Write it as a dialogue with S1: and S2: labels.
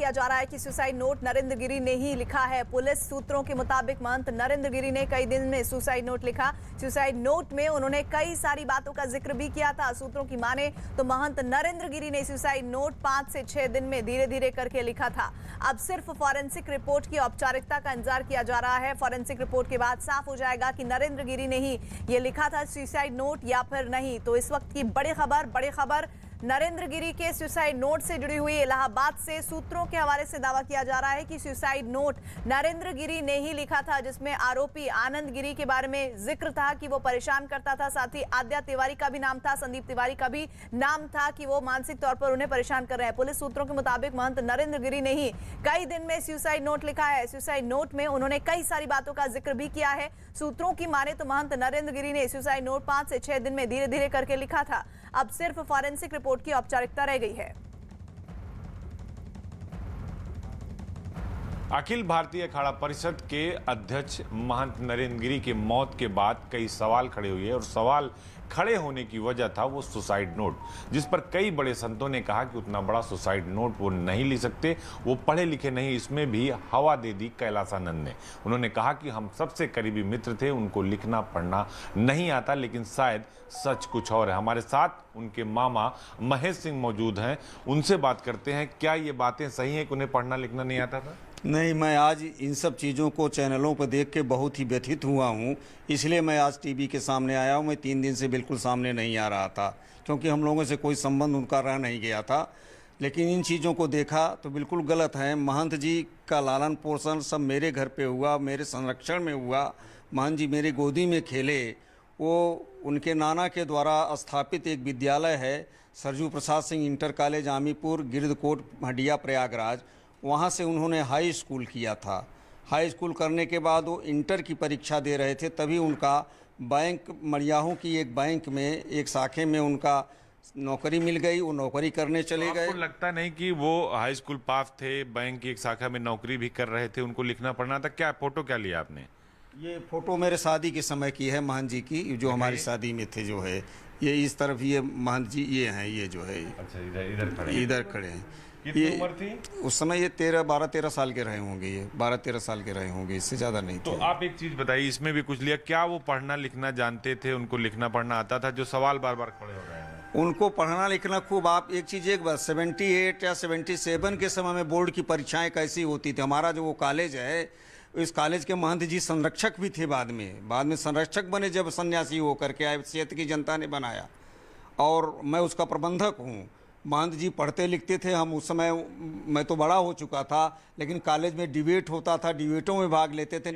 S1: किया जा रहा है कि सुसाइड नोट नरेंद्र गिरी ने ही लिखा है। पुलिस सूत्रों के मुताबिक महंत नरेंद्र गिरी ने कई दिन में सुसाइड नोट लिखा। सुसाइड नोट में उन्होंने कई सारी बातों का जिक्र भी किया था। सूत्रों की माने तो महंत नरेंद्र गिरी ने सुसाइड नोट 5 से 6 दिन में धीरे धीरे करके लिखा था। अब सिर्फ फॉरेंसिक रिपोर्ट की औपचारिकता का इंतजार किया जा रहा है। फॉरेंसिक रिपोर्ट के बाद साफ हो जाएगा कि नरेंद्र गिरी ने ही ये लिखा था सुसाइड नोट या फिर नहीं। तो इस वक्त की बड़ी खबर नरेंद्र गिरी के सुसाइड नोट से जुड़ी हुई। इलाहाबाद से सूत्रों के हवाले से दावा किया जा रहा है कि सुसाइड नोट नरेंद्र गिरी ने ही लिखा था, जिसमें आरोपी आनंद गिरी के बारे में जिक्र था कि वो परेशान करता था। साथ ही आद्या तिवारी का भी नाम था, संदीप तिवारी का भी नाम था कि वो मानसिक तौर पर उन्हें परेशान कर रहे हैं। पुलिस सूत्रों के मुताबिक महंत नरेंद्र गिरी ने ही कई दिन में सुसाइड नोट लिखा है। सुसाइड नोट में उन्होंने कई सारी बातों का जिक्र भी किया है। सूत्रों की माने तो महंत नरेंद्र गिरी ने सुसाइड नोट 5 से 6 दिन में धीरे धीरे करके लिखा था। अब सिर्फ फॉरेंसिक रिपोर्ट की औपचारिकता रह गई है।
S2: अखिल भारतीय अखाड़ा परिषद के अध्यक्ष महंत नरेंद्र गिरी की मौत के बाद कई सवाल खड़े हुए और सवाल खड़े होने की वजह था वो सुसाइड नोट, जिस पर कई बड़े संतों ने कहा कि उतना बड़ा सुसाइड नोट वो नहीं लिख सकते, वो पढ़े लिखे नहीं। इसमें भी हवा दे दी कैलासानंद ने। उन्होंने कहा कि हम सबसे करीबी मित्र थे, उनको लिखना पढ़ना नहीं आता, लेकिन शायद सच कुछ और है। हमारे साथ उनके मामा महेश सिंह मौजूद हैं, उनसे बात करते हैं। क्या ये बातें सही हैं कि उन्हें पढ़ना लिखना नहीं आता था?
S3: नहीं, मैं आज इन सब चीज़ों को चैनलों पर देख के बहुत ही व्यथित हुआ हूँ, इसलिए मैं आज टीवी के सामने आया हूँ। मैं 3 दिन से बिल्कुल सामने नहीं आ रहा था, क्योंकि हम लोगों से कोई संबंध उनका रह नहीं गया था। लेकिन इन चीज़ों को देखा तो बिल्कुल गलत है। महंत जी का लालन पोषण सब मेरे घर पे हुआ, मेरे संरक्षण में हुआ। महंत जी मेरी गोदी में खेले। वो उनके नाना के द्वारा स्थापित एक विद्यालय है, सरजू प्रसाद सिंह इंटर कॉलेज आमीपुर, गिरदकोट, हंडिया, प्रयागराज। वहाँ से उन्होंने हाई स्कूल किया था। हाई स्कूल करने के बाद वो इंटर की परीक्षा दे रहे थे, तभी उनका बैंक मड़ियाहू की एक बैंक में एक शाखे में उनका नौकरी मिल गई। वो नौकरी करने चले गए।
S2: आपको लगता नहीं कि वो हाई स्कूल पास थे, बैंक की एक शाखा में नौकरी भी कर रहे थे, उनको लिखना पढ़ना था? क्या फोटो क्या लिया आपने?
S3: ये फोटो मेरे शादी के समय की है, महंत जी की, जो हमारी शादी में थे। जो है ये इस तरफ, ये महंत जी ये हैं, ये जो है।
S2: अच्छा, इधर खड़े हैं। कितनी उम्र थी
S3: उस समय? ये 12-13 साल के रहे होंगे। ये 12-13 साल के रहे होंगे, इससे ज़्यादा नहीं थे।
S2: तो आप एक चीज़ बताइए, इसमें भी कुछ लिया, क्या वो पढ़ना लिखना जानते थे? उनको लिखना पढ़ना आता था? जो सवाल बार बार खड़े हो रहे हैं,
S3: उनको पढ़ना लिखना खूब। आप एक चीज़ एक बार 78 या 77 के समय में बोर्ड की परीक्षाएं कैसी होती थी। हमारा जो वो कॉलेज है, इस कॉलेज के महंत जी संरक्षक भी थे। बाद में संरक्षक बने, जब सन्यासी होकर के आए, क्षेत्र की जनता ने बनाया, और मैं उसका प्रबंधक हूँ। महंत जी पढ़ते लिखते थे। हम उस समय, मैं तो बड़ा हो चुका था, लेकिन कॉलेज में डिबेट होता था, डिबेटों में भाग लेते थे।